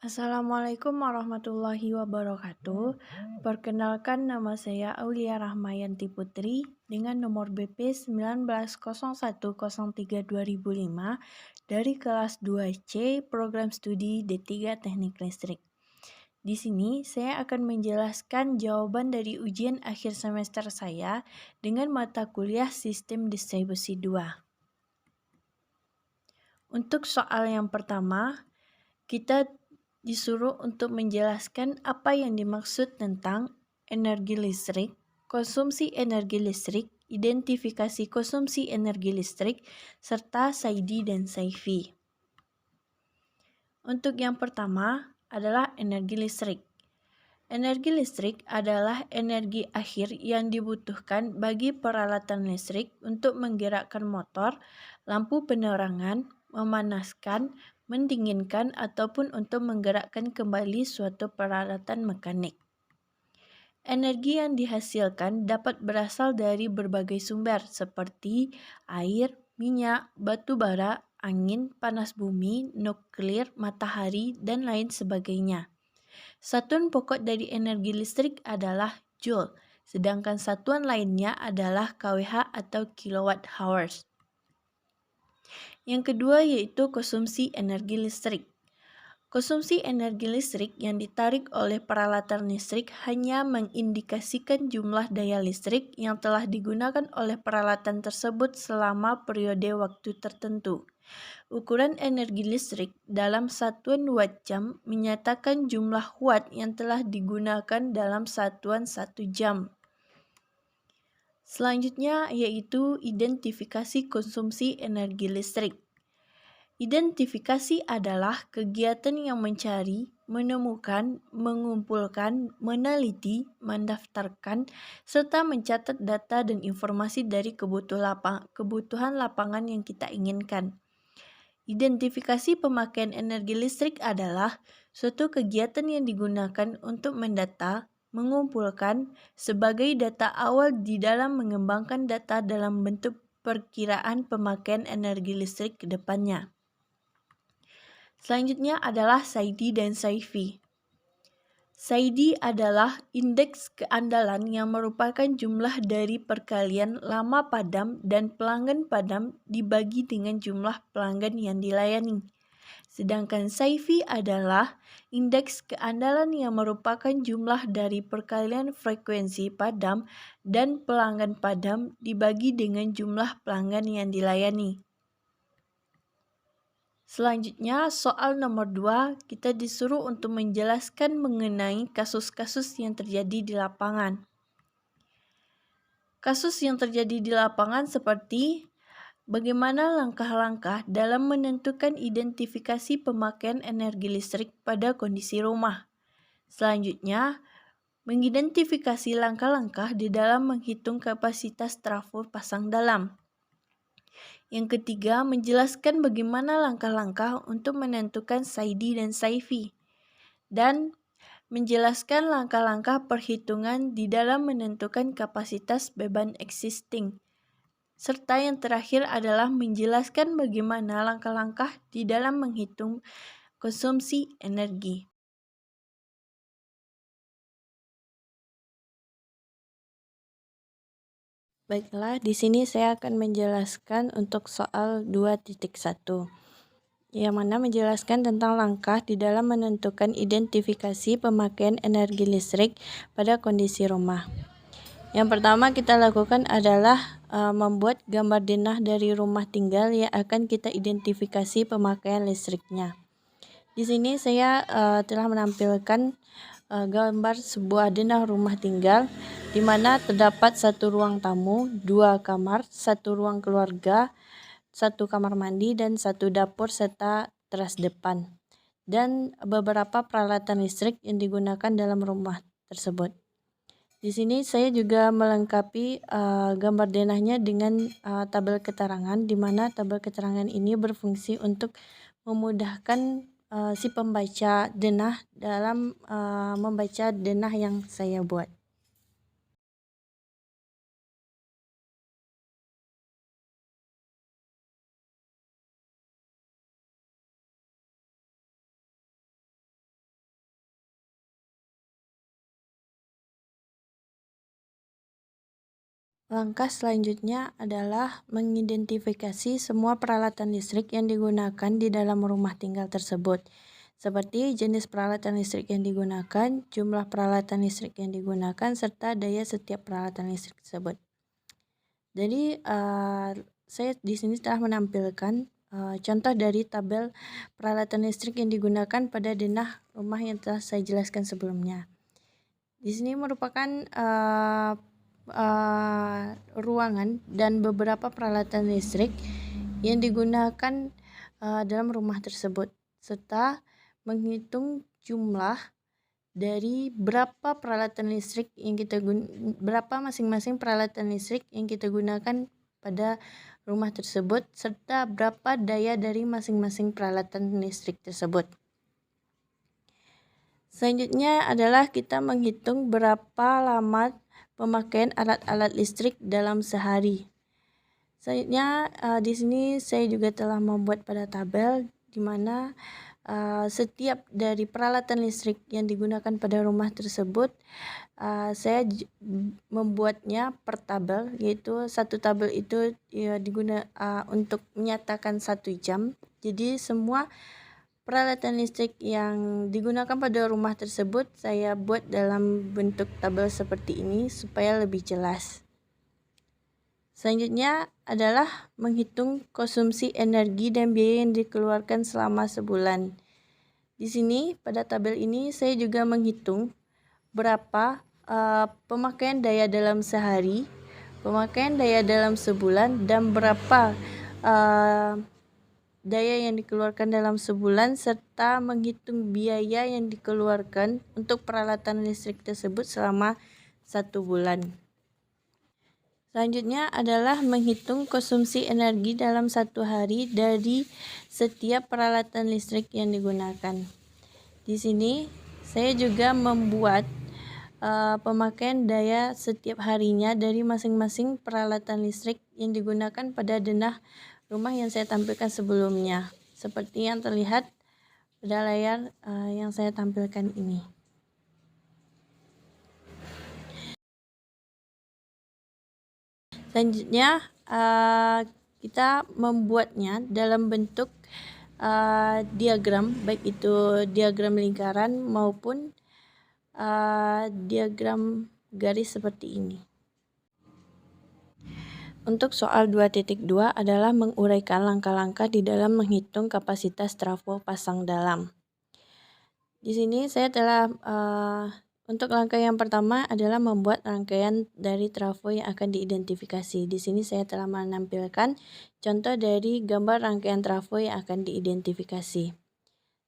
Assalamualaikum warahmatullahi wabarakatuh. Perkenalkan nama saya Aulia Rahmayanti Putri dengan nomor BP 1901032005 dari kelas 2C Program Studi D3 Teknik Listrik. Di sini saya akan menjelaskan jawaban dari ujian akhir semester saya dengan mata kuliah Sistem Distribusi 2. Untuk soal yang pertama, kita disuruh untuk menjelaskan apa yang dimaksud tentang energi listrik, konsumsi energi listrik, identifikasi konsumsi energi listrik, serta SAIDI dan SAIFI. Untuk yang pertama adalah energi listrik. Energi listrik adalah energi akhir yang dibutuhkan bagi peralatan listrik untuk menggerakkan motor, lampu penerangan, memanaskan, mendinginkan, ataupun untuk menggerakkan kembali suatu peralatan mekanik. Energi yang dihasilkan dapat berasal dari berbagai sumber seperti air, minyak, batu bara, angin, panas bumi, nuklir, matahari, dan lain sebagainya. Satuan pokok dari energi listrik adalah Joule, sedangkan satuan lainnya adalah kWh atau kilowatt hours. Yang kedua yaitu konsumsi energi listrik. Konsumsi energi listrik yang ditarik oleh peralatan listrik hanya mengindikasikan jumlah daya listrik yang telah digunakan oleh peralatan tersebut selama periode waktu tertentu. Ukuran energi listrik dalam satuan watt jam menyatakan jumlah watt yang telah digunakan dalam satuan 1 jam. Selanjutnya yaitu identifikasi konsumsi energi listrik. Identifikasi adalah kegiatan yang mencari, menemukan, mengumpulkan, meneliti, mendaftarkan, serta mencatat data dan informasi dari kebutuhan lapangan yang kita inginkan. Identifikasi pemakaian energi listrik adalah suatu kegiatan yang digunakan untuk mendata, mengumpulkan sebagai data awal di dalam mengembangkan data dalam bentuk perkiraan pemakaian energi listrik ke depannya. Selanjutnya adalah SAIDI dan SAIFI. SAIDI adalah indeks keandalan yang merupakan jumlah dari perkalian lama padam dan pelanggan padam dibagi dengan jumlah pelanggan yang dilayani. Sedangkan SAIFI adalah indeks keandalan yang merupakan jumlah dari perkalian frekuensi padam dan pelanggan padam dibagi dengan jumlah pelanggan yang dilayani. Selanjutnya, soal nomor 2, kita disuruh untuk menjelaskan mengenai kasus-kasus yang terjadi di lapangan. Kasus yang terjadi di lapangan seperti bagaimana langkah-langkah dalam menentukan identifikasi pemakaian energi listrik pada kondisi rumah. Selanjutnya, mengidentifikasi langkah-langkah di dalam menghitung kapasitas trafo pasang dalam. Yang ketiga, menjelaskan bagaimana langkah-langkah untuk menentukan SAIDI dan SAIFI. Dan menjelaskan langkah-langkah perhitungan di dalam menentukan kapasitas beban existing. Serta yang terakhir adalah menjelaskan bagaimana langkah-langkah di dalam menghitung konsumsi energi. Baiklah, di sini saya akan menjelaskan untuk soal 2.1. Yang mana menjelaskan tentang langkah di dalam menentukan identifikasi pemakaian energi listrik pada kondisi rumah. Yang pertama kita lakukan adalah membuat gambar denah dari rumah tinggal yang akan kita identifikasi pemakaian listriknya. Di sini saya telah menampilkan gambar sebuah denah rumah tinggal di mana terdapat satu ruang tamu, 2 kamar, satu ruang keluarga, satu kamar mandi, dan satu dapur serta teras depan, dan beberapa peralatan listrik yang digunakan dalam rumah tersebut. Di sini saya juga melengkapi gambar denahnya dengan tabel keterangan, di mana tabel keterangan ini berfungsi untuk memudahkan si pembaca denah dalam membaca denah yang saya buat. Langkah selanjutnya adalah mengidentifikasi semua peralatan listrik yang digunakan di dalam rumah tinggal tersebut, seperti jenis peralatan listrik yang digunakan, jumlah peralatan listrik yang digunakan, serta daya setiap peralatan listrik tersebut. Jadi, saya di sini telah menampilkan contoh dari tabel peralatan listrik yang digunakan pada denah rumah yang telah saya jelaskan sebelumnya. Di sini merupakan ruangan dan beberapa peralatan listrik yang digunakan dalam rumah tersebut, serta menghitung jumlah dari berapa peralatan listrik yang berapa masing-masing peralatan listrik yang kita gunakan pada rumah tersebut, serta berapa daya dari masing-masing peralatan listrik tersebut. Selanjutnya adalah kita menghitung berapa lama pemakaian alat-alat listrik dalam sehari. Selanjutnya di sini saya juga telah membuat pada tabel di mana setiap dari peralatan listrik yang digunakan pada rumah tersebut saya membuatnya per tabel, yaitu satu tabel itu untuk menyatakan 1 jam. Jadi semua peralatan listrik yang digunakan pada rumah tersebut saya buat dalam bentuk tabel seperti ini supaya lebih jelas. Selanjutnya adalah menghitung konsumsi energi dan biaya yang dikeluarkan selama sebulan. Di sini pada tabel ini saya juga menghitung berapa pemakaian daya dalam sehari, pemakaian daya dalam sebulan, dan berapa daya yang dikeluarkan dalam sebulan, serta menghitung biaya yang dikeluarkan untuk peralatan listrik tersebut selama 1 bulan. Selanjutnya adalah menghitung konsumsi energi dalam 1 hari dari setiap peralatan listrik yang digunakan. Di sini saya juga membuat pemakaian daya setiap harinya dari masing-masing peralatan listrik yang digunakan pada denah rumah yang saya tampilkan sebelumnya, seperti yang terlihat pada layar yang saya tampilkan ini. Selanjutnya kita membuatnya dalam bentuk diagram, baik itu diagram lingkaran maupun diagram garis seperti ini. Untuk soal 2.2 adalah menguraikan langkah-langkah di dalam menghitung kapasitas trafo pasang dalam. Di sini saya telah untuk langkah yang pertama adalah membuat rangkaian dari trafo yang akan diidentifikasi. Di sini saya telah menampilkan contoh dari gambar rangkaian trafo yang akan diidentifikasi.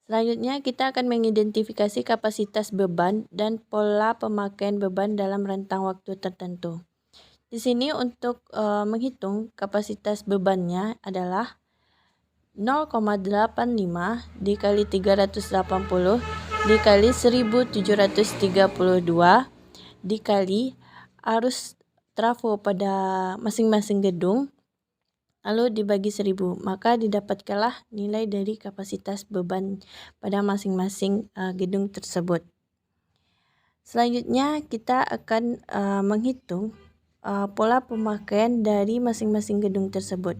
Selanjutnya kita akan mengidentifikasi kapasitas beban dan pola pemakaian beban dalam rentang waktu tertentu. Di sini untuk menghitung kapasitas bebannya adalah 0,85 dikali 380 dikali 1732 dikali arus trafo pada masing-masing gedung, lalu dibagi 1000, maka didapatkanlah nilai dari kapasitas beban pada masing-masing gedung tersebut. Selanjutnya kita akan menghitung pola pemakaian dari masing-masing gedung tersebut,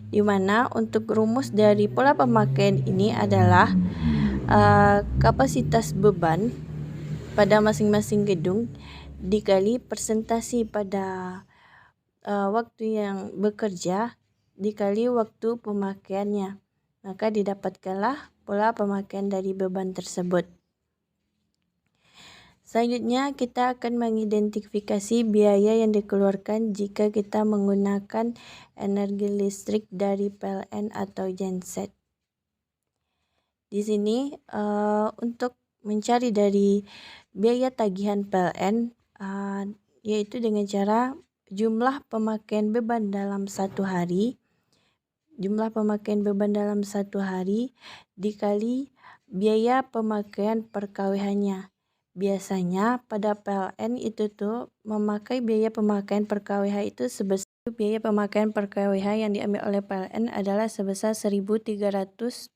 di mana untuk rumus dari pola pemakaian ini adalah kapasitas beban pada masing-masing gedung dikali persentase pada waktu yang bekerja dikali waktu pemakaiannya, maka didapatkanlah pola pemakaian dari beban tersebut. Selanjutnya kita akan mengidentifikasi biaya yang dikeluarkan jika kita menggunakan energi listrik dari PLN atau genset. Di sini untuk mencari dari biaya tagihan PLN yaitu dengan cara jumlah pemakaian beban dalam 1 hari, dikali biaya pemakaian per kWh-nya. Biasanya pada PLN itu tuh memakai biaya pemakaian per kWh itu sebesar biaya pemakaian per kWh yang diambil oleh PLN adalah sebesar Rp1.325.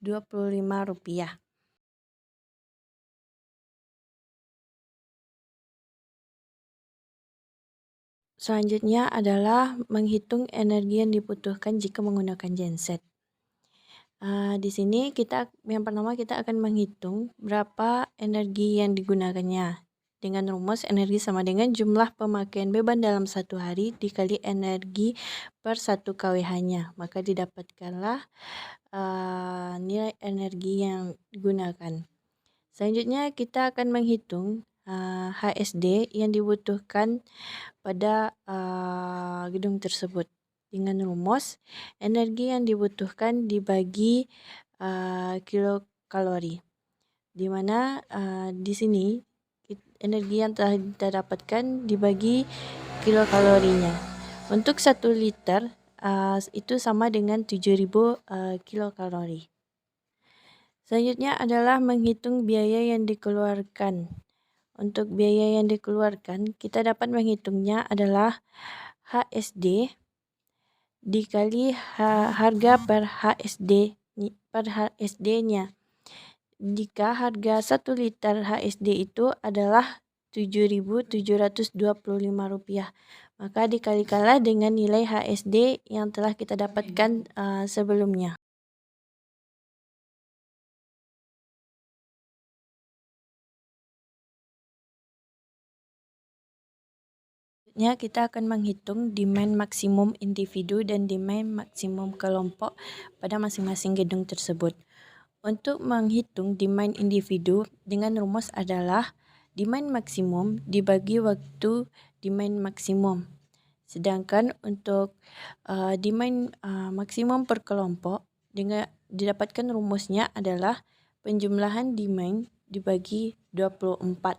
Selanjutnya adalah menghitung energi yang dibutuhkan jika menggunakan genset. Di sini yang pertama kita akan menghitung berapa energi yang digunakannya. Dengan rumus energi sama dengan jumlah pemakaian beban dalam satu hari dikali energi per 1 kWh-nya. Maka didapatkanlah nilai energi yang digunakan. Selanjutnya kita akan menghitung HSD yang dibutuhkan pada gedung tersebut. Dengan rumus energi yang dibutuhkan dibagi kilokalori, di mana di sini energi yang telah kita dapatkan dibagi kilokalorinya. Untuk 1 liter itu sama dengan 7.000 kilokalori. Selanjutnya adalah menghitung biaya yang dikeluarkan. Untuk biaya yang dikeluarkan, kita dapat menghitungnya adalah HSD dikali harga per HSD-nya. Jika harga 1 liter HSD itu adalah Rp7.725, maka dikalikanlah dengan nilai HSD yang telah kita dapatkan sebelumnya. Kita akan menghitung demand maksimum individu dan demand maksimum kelompok pada masing-masing gedung tersebut. Untuk menghitung demand individu dengan rumus adalah demand maksimum dibagi waktu demand maksimum. Sedangkan untuk demand maksimum per kelompok dengan didapatkan rumusnya adalah penjumlahan demand dibagi 24.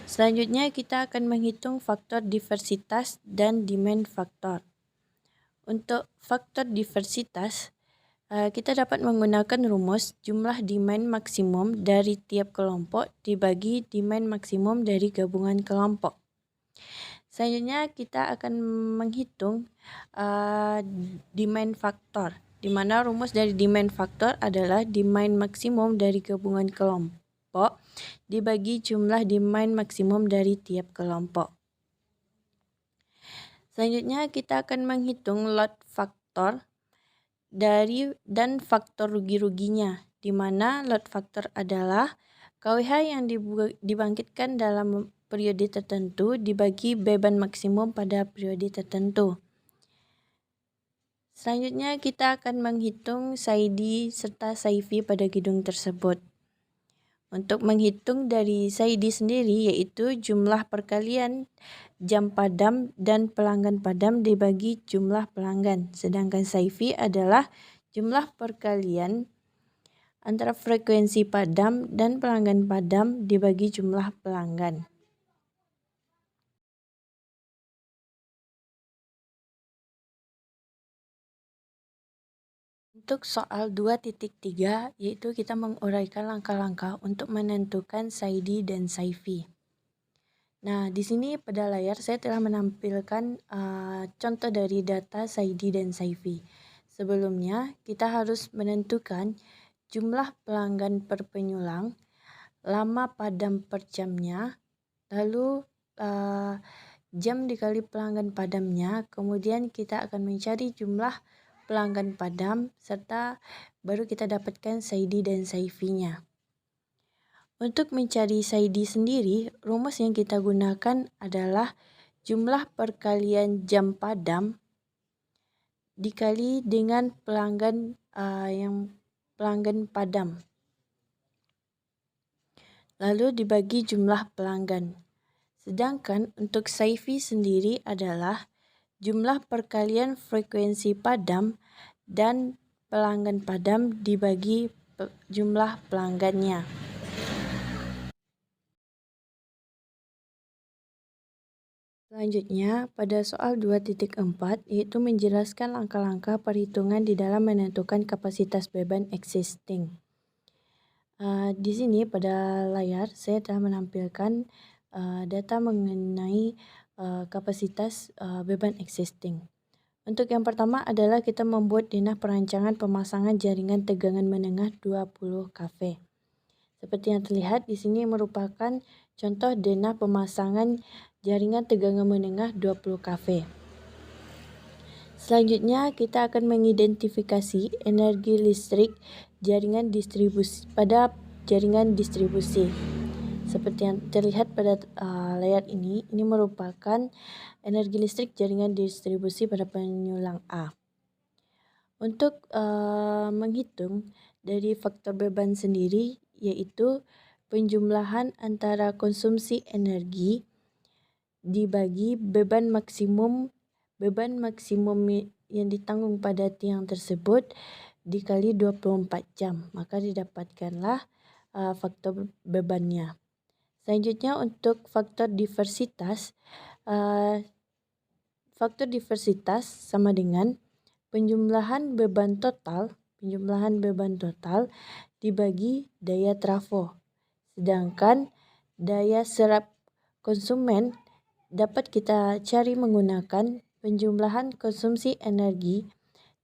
Selanjutnya kita akan menghitung faktor diversitas dan demand faktor. Untuk faktor diversitas, kita dapat menggunakan rumus jumlah demand maksimum dari tiap kelompok dibagi demand maksimum dari gabungan kelompok. Selanjutnya kita akan menghitung demand faktor, di mana rumus dari demand faktor adalah demand maksimum dari gabungan kelompok dibagi jumlah demand maksimum dari tiap kelompok. Selanjutnya kita akan menghitung load faktor dan faktor rugi-ruginya, di mana load faktor adalah KWH yang dibangkitkan dalam periode tertentu dibagi beban maksimum pada periode tertentu. Selanjutnya kita akan menghitung SAIDI serta SAIFI pada gedung tersebut. Untuk menghitung dari SAIDI sendiri yaitu jumlah perkalian jam padam dan pelanggan padam dibagi jumlah pelanggan. Sedangkan SAIFI adalah jumlah perkalian antara frekuensi padam dan pelanggan padam dibagi jumlah pelanggan. Untuk soal 2.3 yaitu kita menguraikan langkah-langkah untuk menentukan SAIDI dan SAIFI. Nah, di sini pada layar saya telah menampilkan contoh dari data SAIDI dan SAIFI. Sebelumnya, kita harus menentukan jumlah pelanggan per penyulang, lama padam per jamnya, lalu jam dikali pelanggan padamnya, kemudian kita akan mencari jumlah pelanggan padam, serta baru kita dapatkan SAIDI dan SAIFI-nya. Untuk mencari SAIDI sendiri, rumus yang kita gunakan adalah jumlah perkalian jam padam dikali dengan pelanggan padam, lalu dibagi jumlah pelanggan. Sedangkan untuk SAIFI sendiri adalah jumlah perkalian frekuensi padam dan pelanggan padam dibagi jumlah pelanggannya. Selanjutnya, pada soal 2.4 yaitu menjelaskan langkah-langkah perhitungan di dalam menentukan kapasitas beban existing. Di sini pada layar saya telah menampilkan data mengenai kapasitas beban existing. Untuk yang pertama adalah kita membuat denah perancangan pemasangan jaringan tegangan menengah 20 kV. Seperti yang terlihat di sini merupakan Contoh denah pemasangan jaringan tegangan menengah 20 kV. Selanjutnya kita akan mengidentifikasi energi listrik jaringan distribusi pada jaringan distribusi. Seperti yang terlihat pada layar ini merupakan energi listrik jaringan distribusi pada penyulang A. Untuk menghitung dari faktor beban sendiri, yaitu penjumlahan antara konsumsi energi dibagi beban maksimum yang ditanggung pada tiang tersebut dikali 24 jam, maka didapatkanlah faktor bebannya. Selanjutnya untuk faktor diversitas sama dengan penjumlahan beban total dibagi daya trafo. Sedangkan daya serap konsumen dapat kita cari menggunakan penjumlahan konsumsi energi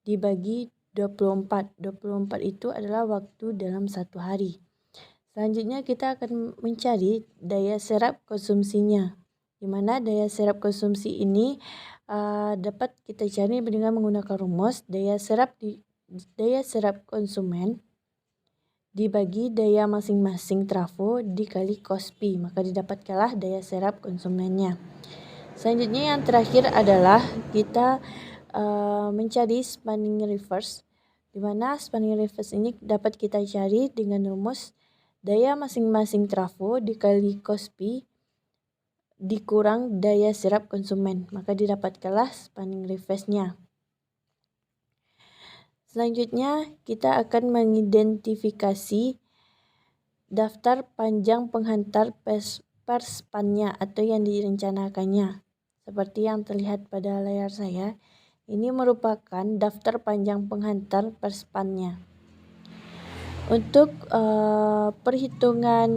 dibagi 24. 24 itu adalah waktu dalam satu hari. Selanjutnya kita akan mencari daya serap konsumsinya, di mana daya serap konsumsi ini dapat kita cari dengan menggunakan rumus daya serap konsumen dibagi daya masing-masing trafo dikali cos Pi, maka didapatkanlah daya serap konsumennya. Selanjutnya yang terakhir adalah kita mencari spanning reverse, di mana spanning reverse ini dapat kita cari dengan rumus daya masing-masing trafo dikali cos Pi dikurang daya serap konsumen, maka didapatkanlah spanning reverse-nya. Selanjutnya kita akan mengidentifikasi daftar panjang penghantar per span-nya atau yang direncanakannya. Seperti yang terlihat pada layar saya, ini merupakan daftar panjang penghantar per span-nya. Untuk perhitungan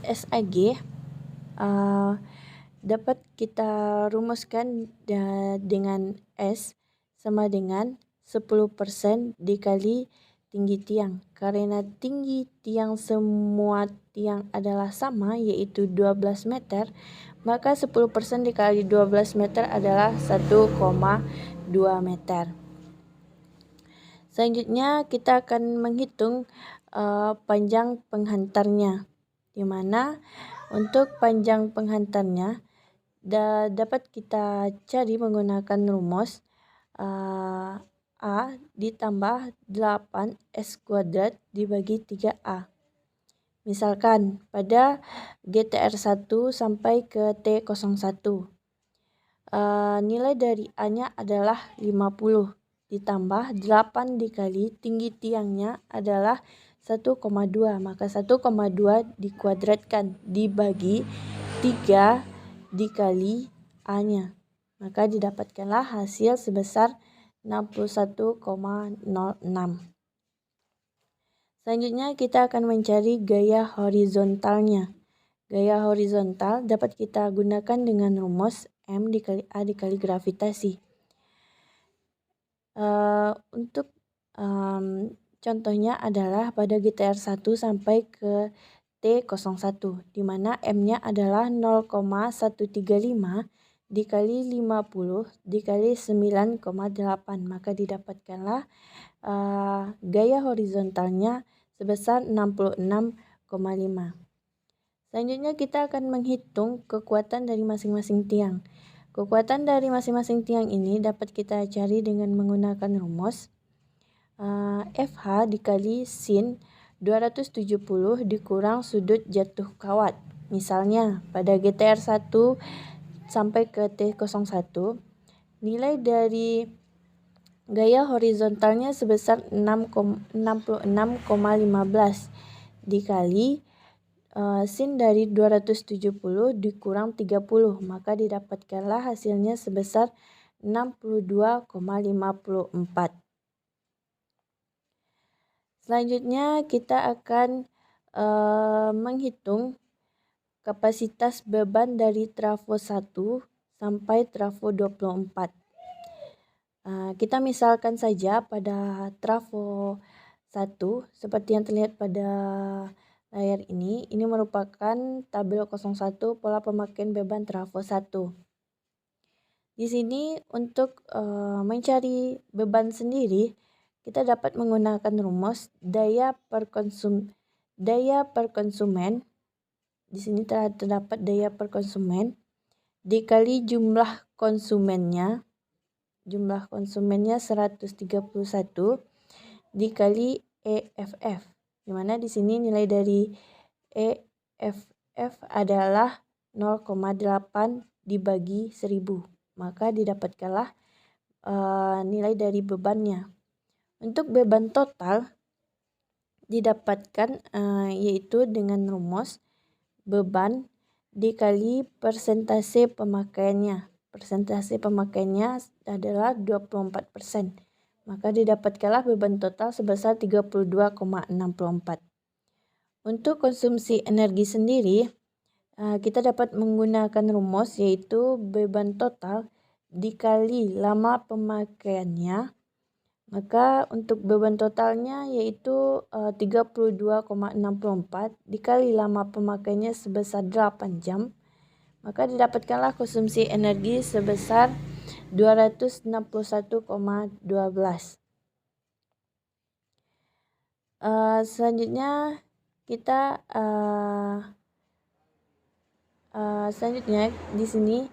SAG dapat kita rumuskan dengan S sama dengan 10% dikali tinggi tiang. Karena tinggi tiang semua tiang adalah sama, yaitu 12 meter, maka 10% dikali 12 meter adalah 1,2 meter. Selanjutnya kita akan menghitung panjang penghantarnya, di mana untuk panjang penghantarnya dapat kita cari menggunakan rumus A ditambah 8 S kuadrat dibagi 3A. Misalkan pada GTR 1 sampai ke T01, nilai dari A-nya adalah 50 ditambah 8 dikali tinggi tiangnya adalah 1,2, maka 1,2 dikuadratkan dibagi 3 dikali A-nya, maka didapatkanlah hasil sebesar 61,06. Selanjutnya kita akan mencari gaya horizontalnya. Gaya horizontal dapat kita gunakan dengan rumus M dikali A dikali gravitasi. Untuk contohnya adalah pada GTR 1 sampai ke T01, di mana M-nya adalah 0,135 dikali 50 dikali 9,8, maka didapatkanlah gaya horizontalnya sebesar 66,5. Selanjutnya kita akan menghitung kekuatan dari masing-masing tiang. Kekuatan dari masing-masing tiang ini dapat kita cari dengan menggunakan rumus FH dikali sin 270 dikurang sudut jatuh kawat. Misalnya pada GTR 1 sampai ke T01, nilai dari gaya horizontalnya sebesar 66,15 dikali sin dari 270 dikurang 30, maka didapatkanlah hasilnya sebesar 62,54. Selanjutnya kita akan menghitung kapasitas beban dari trafo 1 sampai trafo 24. Kita misalkan saja pada trafo 1 seperti yang terlihat pada layar ini merupakan tabel 01 pola pemakaian beban trafo 1. Di sini untuk mencari beban sendiri, kita dapat menggunakan rumus daya per konsumen. Di sini terdapat daya per konsumen dikali jumlah konsumennya. Jumlah konsumennya 131 dikali EFF. Di mana di sini nilai dari EFF adalah 0,8 dibagi 1000. Maka didapatkanlah nilai dari bebannya. Untuk beban total didapatkan yaitu dengan rumus beban dikali persentase pemakaiannya. Persentase pemakaiannya adalah 24%. Maka didapatkanlah beban total sebesar 32,64. Untuk konsumsi energi sendiri, kita dapat menggunakan rumus yaitu beban total dikali lama pemakaiannya. Maka untuk beban totalnya yaitu 32,64 dikali lama pemakaiannya sebesar 8 jam. Maka didapatkanlah konsumsi energi sebesar 261,12. Selanjutnya kita di sini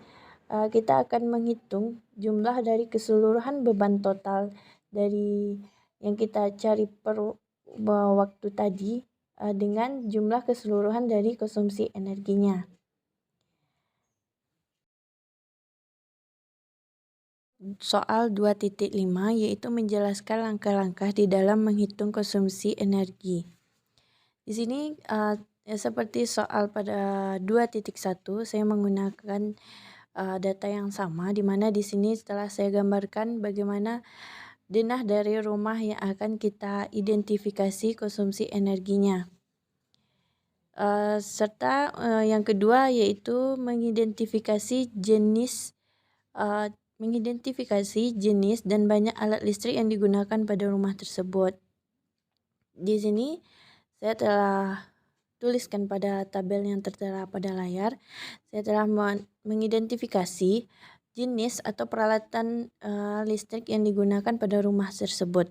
kita akan menghitung jumlah dari keseluruhan beban total dari yang kita cari per waktu tadi dengan jumlah keseluruhan dari konsumsi energinya. Soal 2.5 yaitu menjelaskan langkah-langkah di dalam menghitung konsumsi energi. Di sini seperti soal pada 2.1 saya menggunakan data yang sama, di mana di sini setelah saya gambarkan bagaimana denah dari rumah yang akan kita identifikasi konsumsi energinya. Serta yang kedua yaitu mengidentifikasi jenis dan banyak alat listrik yang digunakan pada rumah tersebut. Di sini saya telah tuliskan pada tabel yang tertera pada layar. Saya telah mengidentifikasi jenis atau peralatan listrik yang digunakan pada rumah tersebut.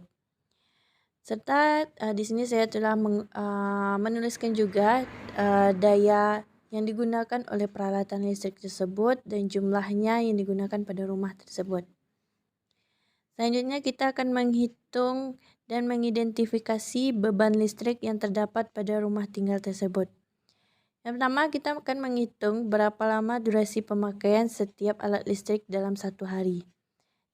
Serta di sini saya telah menuliskan juga daya yang digunakan oleh peralatan listrik tersebut dan jumlahnya yang digunakan pada rumah tersebut. Selanjutnya kita akan menghitung dan mengidentifikasi beban listrik yang terdapat pada rumah tinggal tersebut. Yang pertama kita akan menghitung berapa lama durasi pemakaian setiap alat listrik dalam satu hari.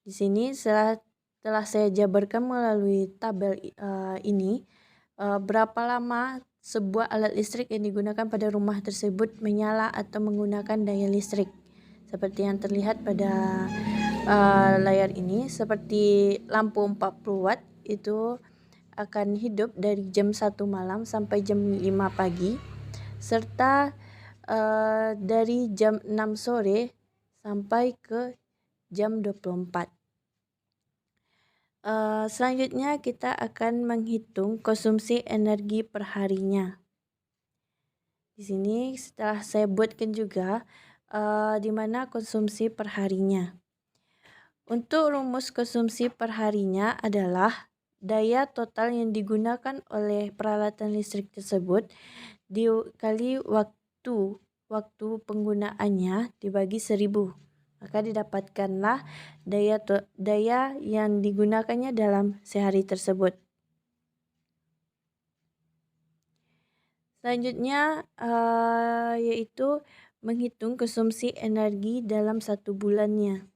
Di sini setelah saya jabarkan melalui tabel ini, berapa lama sebuah alat listrik yang digunakan pada rumah tersebut menyala atau menggunakan daya listrik. Seperti yang terlihat pada layar ini, seperti lampu 40 watt itu akan hidup dari jam 1 malam sampai jam 5 pagi, serta dari jam 6 sore sampai ke jam 24. Selanjutnya kita akan menghitung konsumsi energi perharinya. Di sini setelah saya buatkan juga di mana konsumsi perharinya. Untuk rumus konsumsi perharinya adalah daya total yang digunakan oleh peralatan listrik tersebut dikali waktu penggunaannya dibagi 1000. Maka didapatkanlah daya yang digunakannya dalam sehari tersebut. Selanjutnya yaitu menghitung konsumsi energi dalam 1 bulannya.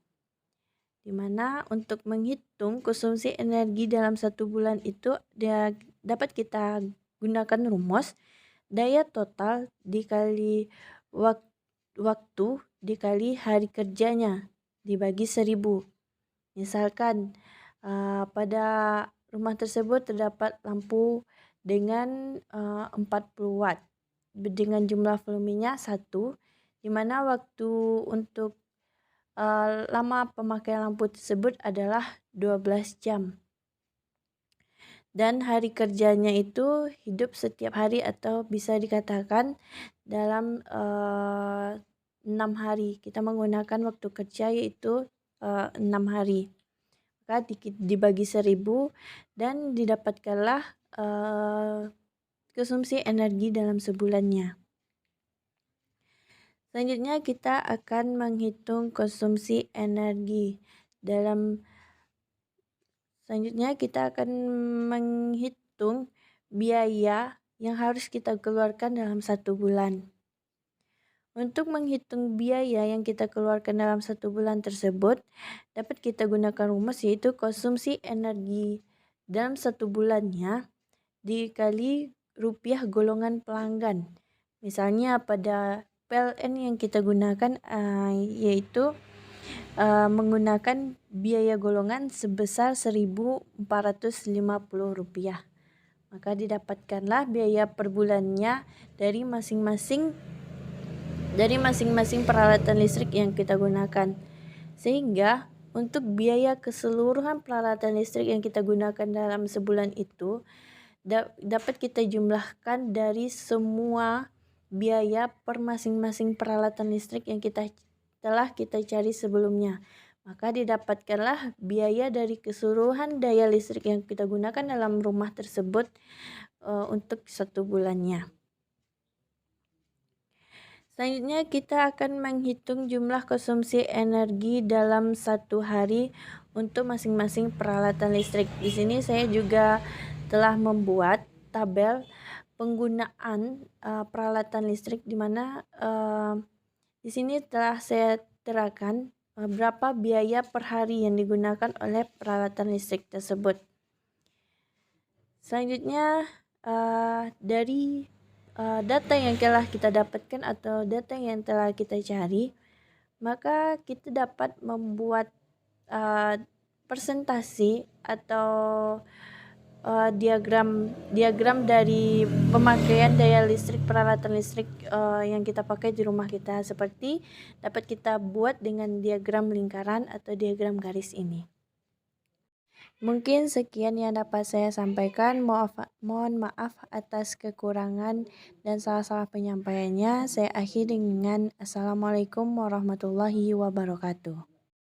Di mana untuk menghitung konsumsi energi dalam 1 bulan itu dapat kita gunakan rumus daya total dikali waktu dikali hari kerjanya dibagi 1000. Misalkan pada rumah tersebut terdapat lampu dengan 40 watt dengan jumlah volumenya 1, di mana waktu untuk lama pemakaian lampu tersebut adalah 12 jam. dan hari kerjanya itu hidup setiap hari atau bisa dikatakan dalam 6 hari. Kita menggunakan waktu kerja yaitu 6 hari. Maka dibagi 1000 dan didapatkanlah konsumsi energi dalam sebulannya. Selanjutnya kita akan menghitung konsumsi energi dalam Selanjutnya kita akan menghitung biaya yang harus kita keluarkan dalam 1 bulan. Untuk menghitung biaya yang kita keluarkan dalam 1 bulan tersebut, dapat kita gunakan rumus yaitu konsumsi energi dalam 1 bulannya dikali rupiah golongan pelanggan. Misalnya pada PLN yang kita gunakan yaitu menggunakan biaya golongan sebesar Rp1.450. Maka didapatkanlah biaya per bulannya dari masing-masing peralatan listrik yang kita gunakan. Sehingga untuk biaya keseluruhan peralatan listrik yang kita gunakan dalam sebulan itu dapat kita jumlahkan dari semua biaya per masing-masing peralatan listrik yang telah kita cari sebelumnya. Maka didapatkanlah biaya dari keseluruhan daya listrik yang kita gunakan dalam rumah tersebut untuk 1 bulannya. Selanjutnya kita akan menghitung jumlah konsumsi energi dalam 1 hari untuk masing-masing peralatan listrik. Di sini saya juga telah membuat tabel penggunaan peralatan listrik di mana di sini telah saya terapkan berapa biaya per hari yang digunakan oleh peralatan listrik tersebut. Selanjutnya dari data yang telah kita dapatkan atau data yang telah kita cari, maka kita dapat membuat presentasi atau diagram dari pemakaian daya listrik peralatan listrik yang kita pakai di rumah kita, seperti dapat kita buat dengan diagram lingkaran atau diagram garis ini. Mungkin sekian yang dapat saya sampaikan. Mohon maaf atas kekurangan dan salah-salah penyampaiannya. Saya akhiri dengan Assalamualaikum warahmatullahi wabarakatuh.